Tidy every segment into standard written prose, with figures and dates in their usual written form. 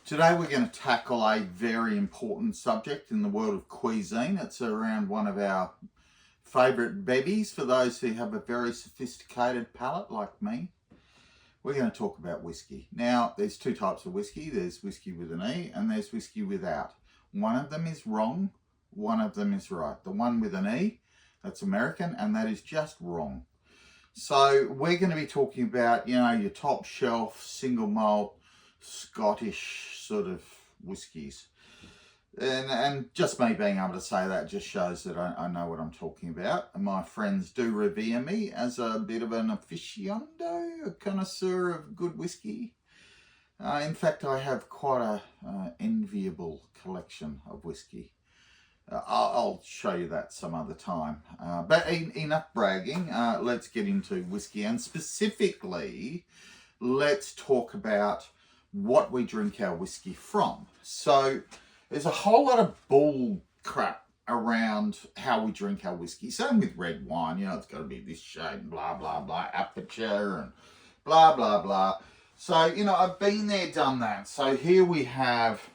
Today we're going to tackle a very important subject in the world of cuisine. It's around one of our favourite bevies for those who have a very sophisticated palate like me. We're going to talk about whiskey. Now, there's two types of whiskey. There's whiskey with an E and there's whiskey without. One of them is wrong, one of them is right. The one with an E, that's American, and that is just wrong. So we're going to be talking about, your top shelf, single malt, Scottish sort of whiskies. And just me being able to say that just shows that I know what I'm talking about. And my friends do revere me as a bit of an aficionado, a connoisseur of good whiskey. In fact, I have quite a enviable collection of whiskey. I'll show you that some other time. But enough bragging. Let's get into whiskey, and specifically, let's talk about what we drink our whiskey from. So there's a whole lot of bull crap around how we drink our whiskey. Same with red wine, it's got to be this shade, blah, blah, blah, aperture and blah, blah, blah. So, I've been there, done that. So here we have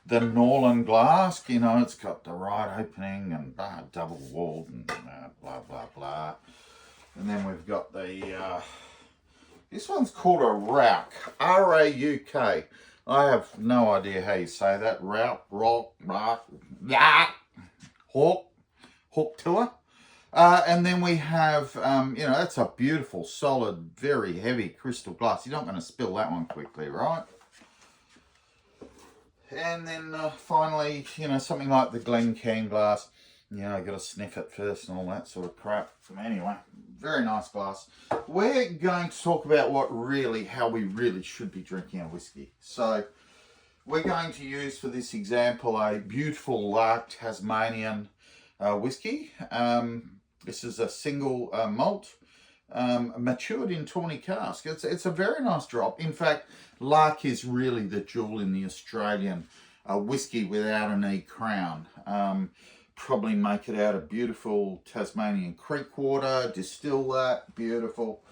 the Norland glass, it's got the right opening and double walled and blah, blah, blah. And then we've got the, this one's called a Rauk, R-A-U-K. I have no idea how you say that. Rauk, Hawk Tour. And then we have, that's a beautiful, solid, very heavy crystal glass. You're not going to spill that one quickly, right? And then finally, something like the Glencairn glass. Got to sniff it first and all that sort of crap. Anyway, very nice glass. We're going to talk about how we really should be drinking our whiskey. So we're going to use for this example a beautiful Lark Tasmanian whiskey. This is a single malt, matured in tawny cask. It's a very nice drop. In fact, Lark is really the jewel in the Australian whiskey without an E crown. Probably make it out of beautiful Tasmanian creek water, distill that, beautiful.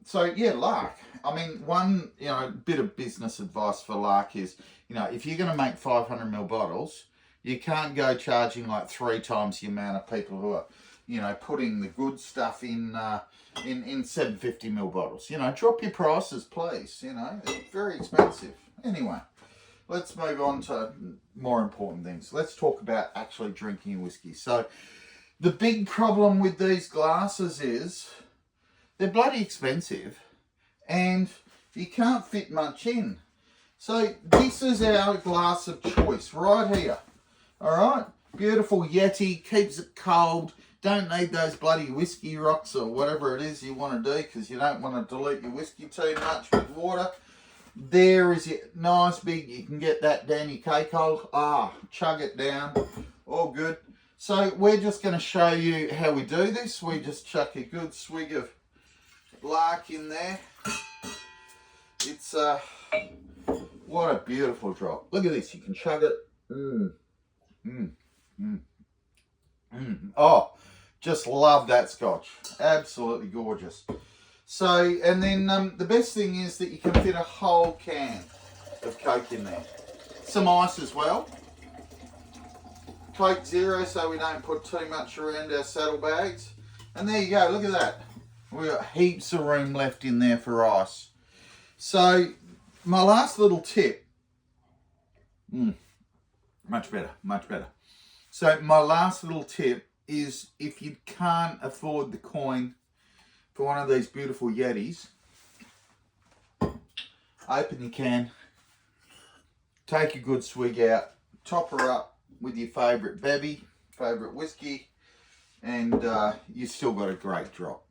So yeah, Lark. I mean, one bit of business advice for Lark is, if you're going to make 500ml bottles, you can't go charging like 3 times the amount of people who are, putting the good stuff in 750ml bottles. Drop your prices, please. It's very expensive. Anyway. Let's move on to more important things. Let's talk about actually drinking whiskey. So the big problem with these glasses is they're bloody expensive and you can't fit much in. So this is our glass of choice right here. All right, beautiful Yeti, keeps it cold. Don't need those bloody whiskey rocks or whatever it is you want to do, because you don't want to dilute your whiskey too much with water. There is it, nice big, you can get that down your cake hole. Chug it down, all good. So we're just going to show you how we do this. We just chuck a good swig of Lark in there. It's, what a beautiful drop. Look at this, you can chug it. Oh, just love that Scotch. Absolutely gorgeous. So, and then the best thing is that you can fit a whole can of Coke in there. Some ice as well. Coke Zero, so we don't put too much around our saddlebags. And there you go, look at that. We've got heaps of room left in there for ice. So, my last little tip. Much better, much better. So, my last little tip is, if you can't afford the coin for one of these beautiful Yetis, open your can, take a good swig out, top her up with your favourite bevy, favourite whiskey, and you've still got a great drop.